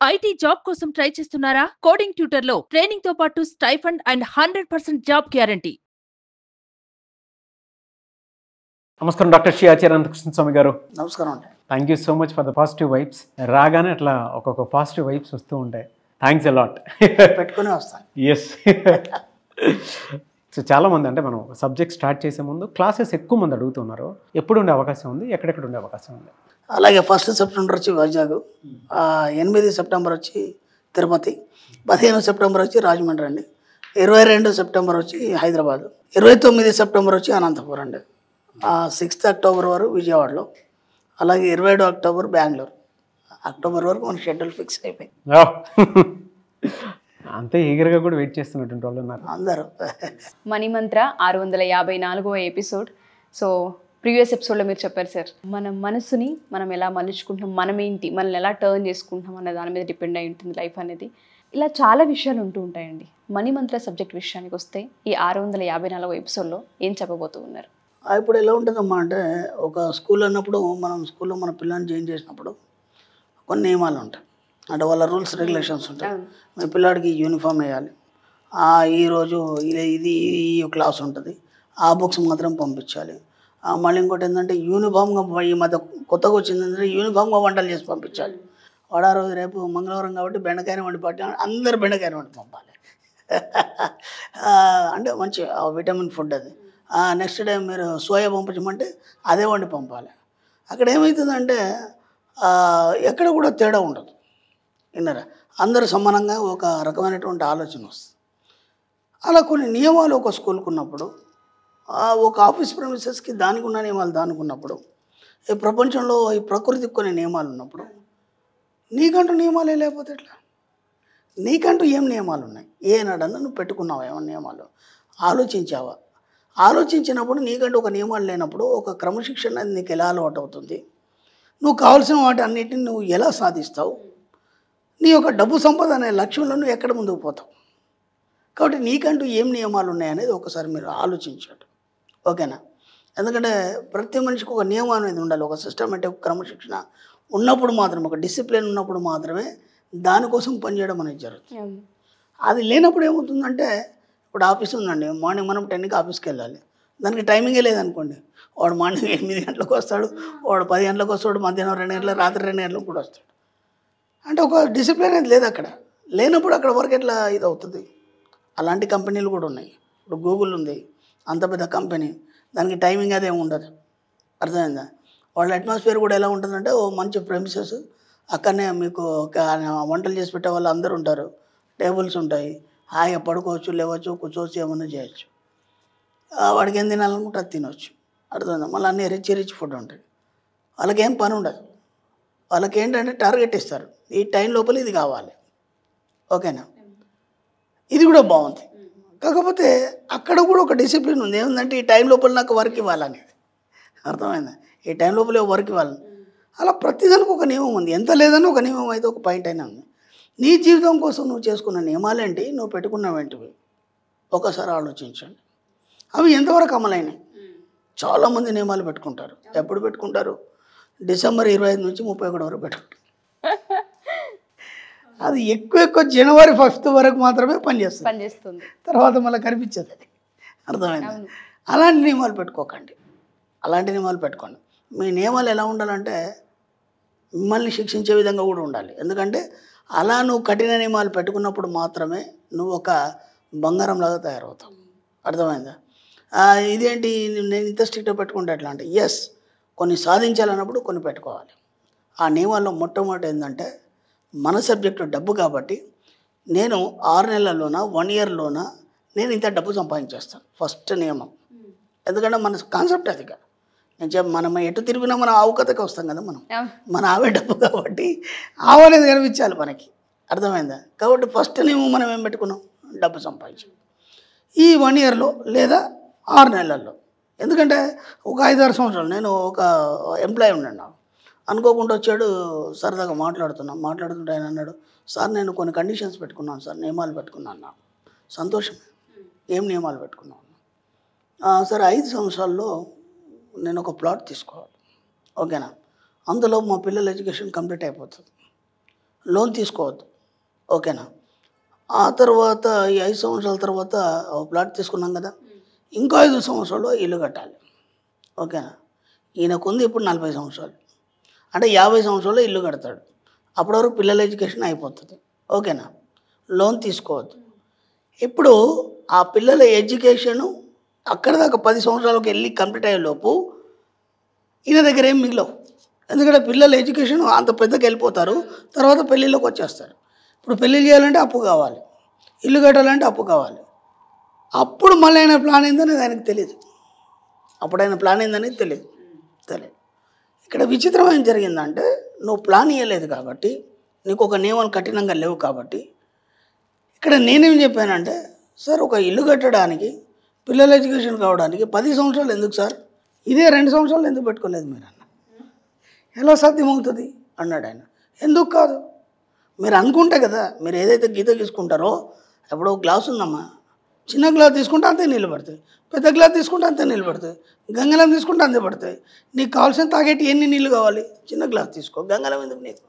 IT job కోసం try చేస్తున్నారా? Coding ట్యూటర్లో training తో పాటు స్టైఫండ్ అండ్ 100% జాబ్ గ్యారంటీ. నమస్కారం డాక్టర్ శ్రీ ఆచార్య అనంతకృష్ణ స్వామి గారు. నమస్కారం అండి. Thank you so much for the positive vibes. రాగానే అట్లా ఒక్కొక్క పాజిటివ్ వైబ్స్ వస్తూ ఉంటాయి. Thanks a lot. పెట్టుకునే వస్తాను. ఎస్. సో చాలామంది అంటే మనం సబ్జెక్ట్ స్టార్ట్ చేసే ముందు క్లాసెస్ ఎక్కువ మంది అడుగుతున్నారు. ఎప్పుడు ఉండే అవకాశం ఉంది, ఎక్కడెక్కడ ఉండే అవకాశం ఉంది? అలాగే 1 సెప్టెంబర్ వచ్చి వైజాగ్, 8 సెప్టెంబర్ వచ్చి తిరుపతి, 15 సెప్టెంబర్ వచ్చి రాజమండ్రి అండి, 22 సెప్టెంబర్ వచ్చి హైదరాబాద్, 29 సెప్టెంబర్ వచ్చి అనంతపురం అండి, 6 అక్టోబర్ వరకు విజయవాడలో, అలాగే 27 అక్టోబర్ బెంగళూరు. అక్టోబర్ వరకు మన షెడ్యూల్ ఫిక్స్ అయిపోయింది. అంతే ఈగర్గా కూడా వెయిట్ చేస్తున్నటువంటి వాళ్ళు ఉన్నారు అందరూ. మణిమంత్ర 654వ ఎపిసోడ్. సో ప్రీవియస్ ఎపిసోడ్లో మీరు చెప్పారు సార్, మన మనసుని మనం ఎలా మలుచుకుంటున్నాం, మనం ఏంటి, మనల్ని ఎలా టర్న్ చేసుకుంటున్నాం అనే దాని మీద డిపెండ్ అయి ఉంటుంది లైఫ్ అనేది. ఇలా చాలా విషయాలు ఉంటూ ఉంటాయండి. మణిమంత్ర సబ్జెక్ట్ విషయానికి వస్తే ఈ 654వ ఎపిసోడ్లో ఏం చెప్పబోతూ ఉన్నారు? ఇప్పుడు ఎలా ఉంటుందమ్మా అంటే, ఒక స్కూల్ అన్నప్పుడు మనం స్కూల్లో మన పిల్లల్ని జాయిన్ చేసినప్పుడు కొన్ని నియమాలు ఉంటాయి. అంటే వాళ్ళ రూల్స్ రెగ్యులేషన్స్ ఉంటాయి. మీ పిల్లాడికి యూనిఫామ్ వేయాలి, ఈరోజు ఇది ఈ క్లాస్ ఉంటుంది, ఆ బుక్స్ మాత్రం పంపించాలి. మళ్ళీ ఇంకోటి ఏంటంటే యూనిఫామ్గా, ఈ మధ్య కొత్తగా వచ్చింది ఏంటంటే యూనిఫామ్గా వంటలు చేసి పంపించాలి. వాడు ఆ రోజు రేపు మంగళవారం కాబట్టి బెండకాయని వండి పట్టి అందరు బెండకాయని వండి పంపాలి. అంటే మంచి విటమిన్ ఫుడ్ అది. నెక్స్ట్ డే మీరు సోయా పంపించమంటే అదే వండి పంపాలి. అక్కడ ఏమవుతుందంటే ఎక్కడ కూడా తేడా ఉండదు. విన్నారా? అందరూ సమానంగా ఒక రకమైనటువంటి ఆలోచన వస్తుంది. అలా కొన్ని నియమాలు ఒక స్కూల్కి ఉన్నప్పుడు, ఒక ఆఫీస్ ప్రెమిసెస్కి దానికి ఉన్న నియమాలు దానికి ఉన్నప్పుడు, ఈ ప్రపంచంలో ఈ ప్రకృతికి కొన్ని నియమాలు ఉన్నప్పుడు, నీకంటూ నియమాలే లేకపోతే ఎట్లా? నీకంటూ ఏం నియమాలు ఉన్నాయి? ఏనాడన్నా నువ్వు పెట్టుకున్నావా ఏమన్నా నియమాలు? ఆలోచించావా? ఆలోచించినప్పుడు నీకంటూ ఒక నియమాలు లేనప్పుడు ఒక క్రమశిక్షణ అనేది నీకు ఎలా అలవాటు అవుతుంది? నువ్వు కావాల్సిన వాటి అన్నిటిని నువ్వు ఎలా సాధిస్తావు? నీ యొక్క డబ్బు సంపద అనే లక్ష్యంలో నువ్వు ఎక్కడ ముందుకు పోతావు? కాబట్టి నీకంటూ ఏం నియమాలు ఉన్నాయనేది ఒకసారి మీరు ఆలోచించండి. ఓకేనా? ఎందుకంటే ప్రతి మనిషికి ఒక నియమం అనేది ఉండాలి. ఒక సిస్టమేటిక్ క్రమశిక్షణ ఉన్నప్పుడు మాత్రమే, ఒక డిసిప్లిన్ ఉన్నప్పుడు మాత్రమే దానికోసం పనిచేయడం అనేది జరుగుతుంది. అది లేనప్పుడు ఏమవుతుందంటే, ఇప్పుడు ఆఫీస్ ఉందండి, మార్నింగ్ మనం 10కి ఆఫీస్కి వెళ్ళాలి, దానికి టైమింగే లేదనుకోండి, వాడు మార్నింగ్ 8 గంటలకు వస్తాడు, వాడు 10 గంటలకు వస్తాడు, మధ్యాహ్నం 2 గంటలకు, రాత్రి 2 గంటలకు కూడా వస్తాడు. అంటే ఒక డిసిప్లిన్ అనేది లేదు అక్కడ. లేనప్పుడు అక్కడ వరకు ఎట్లా ఇది అవుతుంది? అలాంటి కంపెనీలు కూడా ఉన్నాయి. ఇప్పుడు గూగుల్ ఉంది, అంత పెద్ద కంపెనీ, దానికి టైమింగ్ అదే ఉండదు. అర్థమైందా? వాళ్ళ అట్మాస్ఫియర్ కూడా ఎలా ఉంటుందంటే, ఓ మంచి ప్రెమిసెస్, అక్కడనే మీకు వంటలు చేసి పెట్టే వాళ్ళు అందరూ ఉంటారు, టేబుల్స్ ఉంటాయి, హాయిగా పడుకోవచ్చు, లేవచ్చు, కూర్చోవచ్చు, ఏమన్నా చేయొచ్చు. వాడికి ఏం తినాలనుకుంటే అది తినవచ్చు. అర్థమైందా? మళ్ళీ అన్నీ రిచ్ ఫుడ్ ఉంటాయి. వాళ్ళకి ఏం పని ఉండదు. వాళ్ళకి ఏంటంటే టార్గెట్ ఇస్తారు, ఈ టైం లోపల ఇది కావాలి. ఓకేనా? ఇది కూడా బాగుంది. కాకపోతే అక్కడ కూడా ఒక డిసిప్లిన్ ఉంది. ఏముందంటే ఈ టైం లోపల నాకు వర్క్ ఇవ్వాలనేది. అర్థమైందా? ఈ టైం లోపల వర్క్ ఇవ్వాలని. అలా ప్రతిదానికి ఒక నియమం ఉంది. ఎంత లేదని ఒక నియమం అయితే ఒక పాయింట్ అయినా ఉంది. నీ జీవితం కోసం నువ్వు చేసుకున్న నియమాలేంటి, నువ్వు పెట్టుకున్నవేంటివి ఒకసారి ఆలోచించండి. అవి ఎంతవరకు అమలైనాయి? చాలామంది నియమాలు పెట్టుకుంటారు. ఎప్పుడు పెట్టుకుంటారు? డిసెంబర్ 25 నుంచి 31 వరకు పెట్టుకుంటారు. అది ఎక్కువ జనవరి 1 వరకు మాత్రమే పనిచేస్తుంది. తర్వాత మళ్ళీ కనిపించదు అది. అర్థమైంది? అలాంటి నియమాలు పెట్టుకోకండి. అలాంటి నియమాలు పెట్టుకోండి. మీ నియమాలు ఎలా ఉండాలంటే మిమ్మల్ని శిక్షించే విధంగా కూడా ఉండాలి. ఎందుకంటే అలా నువ్వు కఠిన నియమాలు పెట్టుకున్నప్పుడు మాత్రమే నువ్వు ఒక బంగారంలాగా తయారవుతావు. అర్థమైందా? ఇదేంటి నేను ఇంత స్ట్రిక్ట్గా పెట్టుకుంటే ఎట్లా అంటే, ఎస్, కొన్ని సాధించాలన్నప్పుడు కొన్ని పెట్టుకోవాలి. ఆ నియమాల్లో మొట్టమొదటి ఏంటంటే, మన సబ్జెక్టు డబ్బు కాబట్టి నేను 6 నెలల్లోనా 1 ఇయర్లోనా నేను ఇంత డబ్బు సంపాదించేస్తాను. ఫస్ట్ నియమం. ఎందుకంటే మన కాన్సెప్ట్ అదిగా. మనం ఎటు తిరిగినా మనం ఆవు కథకి వస్తాం కదా. మన ఆవే డబ్బు కాబట్టి ఆవు అనేది కనిపించాలి మనకి. అర్థమైందా? కాబట్టి ఫస్ట్ నియమం మనం ఏం పెట్టుకున్నాం? డబ్బు సంపాదించాం ఈ 1 ఇయర్లో లేదా 6 నెలల్లో. ఎందుకంటే ఒక 5-6 సంవత్సరాలు నేను ఒక ఎంప్లాయీ ఉన్నాను. అనుకోకుండా వచ్చాడు, సరదాగా మాట్లాడుతుంటే ఆయన అన్నాడు, సార్ నేను కొన్ని కండిషన్స్ పెట్టుకున్నాను సార్, నియమాలు పెట్టుకున్నాను. నాకు సంతోషం. ఏం నియమాలు పెట్టుకున్నాను? సరే 5 సంవత్సరాల్లో నేను ఒక ప్లాట్ తీసుకోవాలి. ఓకేనా? అందులో మా పిల్లల ఎడ్యుకేషన్ కంప్లీట్ అయిపోతుంది. లోన్ తీసుకోవద్దు. ఓకేనా? ఆ తర్వాత ఈ 5 సంవత్సరాల తర్వాత ప్లాట్ తీసుకున్నాం కదా, ఇంకో 5 సంవత్సరాలు ఇల్లు కట్టాలి. ఓకేనా? ఈయనకుంది ఇప్పుడు 40 సంవత్సరాలు, అంటే 50 సంవత్సరాలు ఇల్లు కడతాడు. అప్పటి వరకు పిల్లల ఎడ్యుకేషన్ అయిపోతుంది. ఓకేనా? లోన్ తీసుకోవద్దు. ఇప్పుడు ఆ పిల్లల ఎడ్యుకేషను అక్కడ దాకా 10 సంవత్సరాలకు వెళ్ళి కంప్లీట్ అయ్యేలోపు ఈయన దగ్గర ఏం మిగిలవు. ఎందుకంటే పిల్లల ఎడ్యుకేషన్ అంత పెద్దకి వెళ్ళిపోతారు, తర్వాత పెళ్ళిళ్ళకి వచ్చేస్తారు. ఇప్పుడు పెళ్ళి చేయాలంటే అప్పు కావాలి, ఇల్లు కట్టాలంటే అప్పు కావాలి. అప్పుడు మళ్ళీ ఆయన ప్లాన్ ఏందనేది ఆయనకు తెలియదు. అప్పుడు ఆయన ప్లాన్ ఏందనేది తెలియదు. ఇక్కడ విచిత్రం ఏం జరిగిందంటే, నువ్వు ప్లాన్ ఇవ్వలేదు కాబట్టి, నీకు ఒక నియమాలు కఠినంగా లేవు కాబట్టి, ఇక్కడ నేనేం చెప్పానంటే, సార్ ఒక ఇల్లు కట్టడానికి పిల్లల ఎడ్యుకేషన్ కావడానికి 10 సంవత్సరాలు ఎందుకు సార్, ఇదే 2 సంవత్సరాలు ఎందుకు పెట్టుకోలేదు మీరు అన్న. ఎలా సాధ్యమవుతుంది అన్నాడు ఆయన. ఎందుకు కాదు, మీరు అనుకుంటే కదా, మీరు ఏదైతే గీత తీసుకుంటారో, ఎప్పుడో గ్లాస్ ఉందమ్మా, చిన్న గ్లాస్ తీసుకుంటే అంతే నీళ్ళు పడతాయి, పెద్ద గ్లాస్ తీసుకుంటే అంతే నీళ్ళు పడతాయి, గంగలం తీసుకుంటే అంతే పడతాయి. నీకు కావాల్సిన తాగేటి ఎన్ని నీళ్ళు కావాలి, చిన్న గ్లాస్ తీసుకో, గంగలం ఎందుకు నీకు,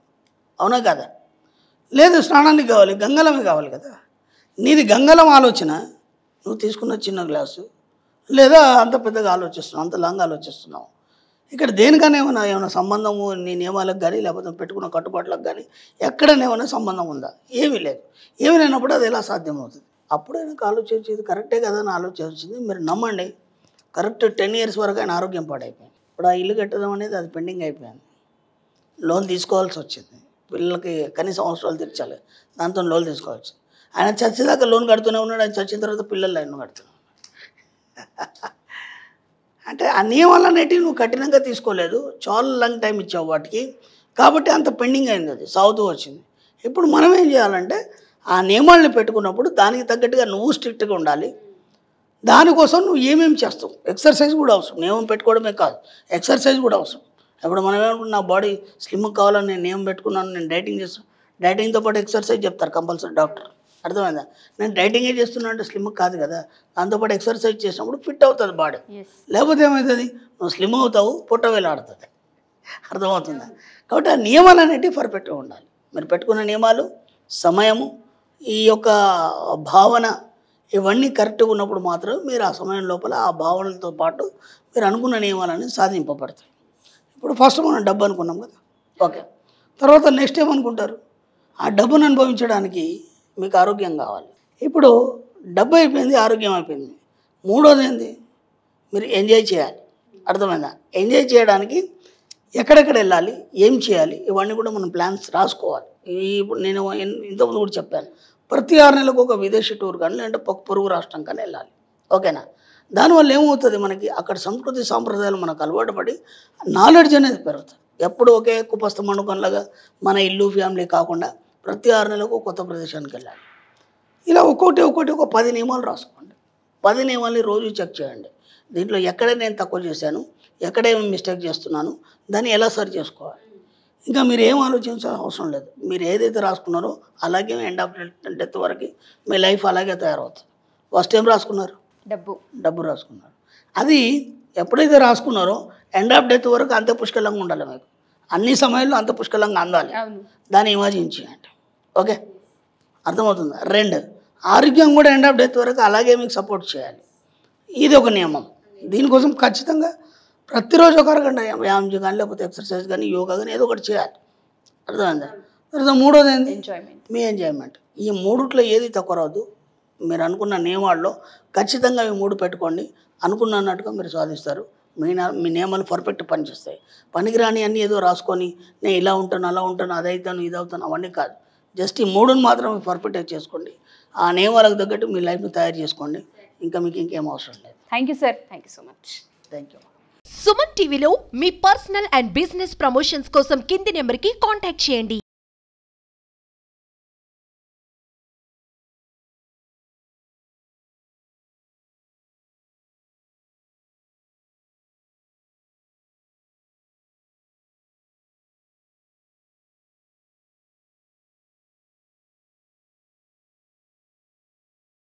అవునా కదా? లేదు స్నానానికి కావాలి, గంగలమే కావాలి కదా. నీది గంగలం ఆలోచన, నువ్వు తీసుకున్న చిన్న గ్లాసు, లేదా అంత పెద్దగా ఆలోచిస్తున్నావు, అంత లాంగ్ ఆలోచిస్తున్నావు. ఇక్కడ దేనికైనా ఏమైనా సంబంధము నీ నియమాలకు కానీ లేకపోతే పెట్టుకున్న కట్టుబాట్లకు కానీ ఎక్కడనేమైనా సంబంధం ఉందా? ఏమీ లేదు. ఏమి లేనప్పుడు అది ఎలా సాధ్యమవుతుంది? అప్పుడు ఆయనకు ఆలోచించేది కరెక్టే కదా అని ఆలోచించింది. మీరు నమ్మండి, కరెక్ట్ 10 years వరకు ఆయన ఆరోగ్యం పాడైపోయింది. ఇప్పుడు ఆ ఇల్లు కట్టడం అనేది అది పెండింగ్ అయిపోయింది. లోన్ తీసుకోవాల్సి వచ్చింది, పిల్లలకి కనీసం అవసరాలు తీర్చాలి, దాంతో లోన్ తీసుకోవాల్సి. ఆయన చచ్చేదాకా లోన్ కడుతూనే ఉన్నాడు. ఆయన చచ్చిన తర్వాత పిల్లలు ఆయన కడుతున్నాడు. అంటే ఆ నియమాలు అనేటివి నువ్వు కఠినంగా తీసుకోలేదు, చాలా లాంగ్ టైం ఇచ్చావు వాటికి, కాబట్టి అంత పెండింగ్ అయింది, అది సాగుతూ వచ్చింది. ఇప్పుడు మనం ఏం చేయాలంటే ఆ నియమాలను పెట్టుకున్నప్పుడు దానికి తగ్గట్టుగా నువ్వు స్ట్రిక్ట్గా ఉండాలి. దానికోసం నువ్వు ఏమేమి చేస్తావు, ఎక్సర్సైజ్ కూడా అవసరం. నియమం పెట్టుకోవడమే కాదు, ఎక్సర్సైజ్ కూడా అవసరం. ఇప్పుడు మనం ఏమనుకుంటున్నా, నా బాడీ స్లిమ్ కావాలని నేను నియమం పెట్టుకున్నాను, నేను డైటింగ్ చేస్తాను, డైటింగ్తో పాటు ఎక్సర్సైజ్ చెప్తారు కంపల్సరీ డాక్టర్, అర్థమైందా? నేను డైటింగే చేస్తున్నా అంటే స్లిమ్ కాదు కదా, దాంతోపాటు ఎక్సర్సైజ్ చేసినప్పుడు ఫిట్ అవుతుంది బాడీ. లేకపోతే ఏమవుతుంది, నువ్వు స్లిమ్ అవుతావు, పొట్ట వేలాడుతుంది, అర్థమవుతుందా? కాబట్టి ఆ నియమాలు అనేటివి పర్ఫెక్ట్గా ఉండాలి. మీరు పెట్టుకున్న నియమాలు, సమయము, ఈ యొక్క భావన, ఇవన్నీ కరెక్ట్గా ఉన్నప్పుడు మాత్రం మీరు ఆ సమయం లోపల ఆ భావనలతో పాటు మీరు అనుకున్న నియమాలన్నీ సాధింపబడతాయి. ఇప్పుడు ఫస్ట్ మనం డబ్బు అనుకున్నాం కదా, ఓకే. తర్వాత నెక్స్ట్ ఏమనుకుంటారు, ఆ డబ్బును అనుభవించడానికి మీకు ఆరోగ్యం కావాలి. ఇప్పుడు డబ్బు అయిపోయింది, ఆరోగ్యం అయిపోయింది. మూడోది ఏంది, మీరు ఎంజాయ్ చేయాలి, అర్థమైందా? ఎంజాయ్ చేయడానికి ఎక్కడెక్కడ వెళ్ళాలి, ఏం చేయాలి, ఇవన్నీ కూడా మనం ప్లాన్స్ రాసుకోవాలి. ఇప్పుడు నేను ఇంతకుముందు కూడా చెప్పాను, ప్రతి 6 నెలలకు ఒక విదేశీ టూర్ కానీ లేదంటే పొరుగు రాష్ట్రం కానీ వెళ్ళాలి. ఓకేనా? దానివల్ల ఏమవుతుంది, మనకి అక్కడ సంస్కృతి సాంప్రదాయాలు మనకు అలవాటు పడి నాలెడ్జ్ అనేది పెరుగుతుంది. ఎప్పుడు ఒకే కుపస్థ మండుకంలాగా మన ఇల్లు ఫ్యామిలీ కాకుండా ప్రతి 6 నెలలకు కొత్త ప్రదేశానికి వెళ్ళాలి. ఇలా ఒక్కొక్కటి ఒక 10 నియమాలు రాసుకోండి. 10 నియమాలని రోజు చెక్ చేయండి. దీంట్లో ఎక్కడ నేను తక్కువ చేశాను, ఎక్కడేమి మిస్టేక్ చేస్తున్నాను, దాన్ని ఎలా సరి చేసుకోవాలి. ఇంకా మీరు ఏం ఆలోచించాల్సిన అవసరం లేదు. మీరు ఏదైతే రాసుకున్నారో అలాగే ఎండ్ ఆఫ్ డెత్ వరకు మీ లైఫ్ అలాగే తయారవుతుంది. ఫస్ట్ ఏం రాసుకున్నారు, డబ్బు రాసుకున్నారు. అది ఎప్పుడైతే రాసుకున్నారో ఎండ్ ఆఫ్ డెత్ వరకు అంతే పుష్కలంగా ఉండాలి. మీకు అన్ని సమయాల్లో అంత పుష్కలంగా అందాలి. దాన్ని ఇమాజిన్ చేయండి. ఓకే, అర్థమవుతుంది? 2, ఆరోగ్యం కూడా ఎండ్ ఆఫ్ డెత్ వరకు అలాగే మీకు సపోర్ట్ చేయాలి. ఇది ఒక నియమం. దీనికోసం ఖచ్చితంగా ప్రతిరోజు ఒక అరగంట వ్యాయామం కానీ లేకపోతే ఎక్సర్సైజ్ కానీ యోగా కానీ ఏదో ఒకటి చేయాలి, అర్థమైందా? తర్వాత మూడోది ఏంటి, మీ ఎంజాయ్మెంట్. ఈ మూడిట్లో ఏది తక్కువ రాదు. మీరు అనుకున్న నియమాల్లో ఖచ్చితంగా ఈ 3 పెట్టుకోండి. అనుకున్నట్టుగా మీరు సాధిస్తారు. మీ నియమాలు పర్ఫెక్ట్ పనిచేస్తాయి. పనికిరాని అన్నీ ఏదో రాసుకొని నేను ఇలా ఉంటాను, అలా ఉంటాను, అదవుతాను, ఇది అవుతాను, అవన్నీ కాదు. జస్ట్ ఈ 3ని మాత్రం పర్ఫెక్ట్గా చేసుకోండి. ఆ నియమాలకు తగ్గట్టు మీ లైఫ్ని తయారు చేసుకోండి. ఇంకా మీకు ఇంకేం అవసరం లేదు. Thank you sir, thank you so much. Thank you. Suman టీవీలో మీ పర్సనల్ అండ్ బిజినెస్ ప్రమోషన్స్ కోసం కింది నెంబర్కి కాంటాక్ట్ చేయండి.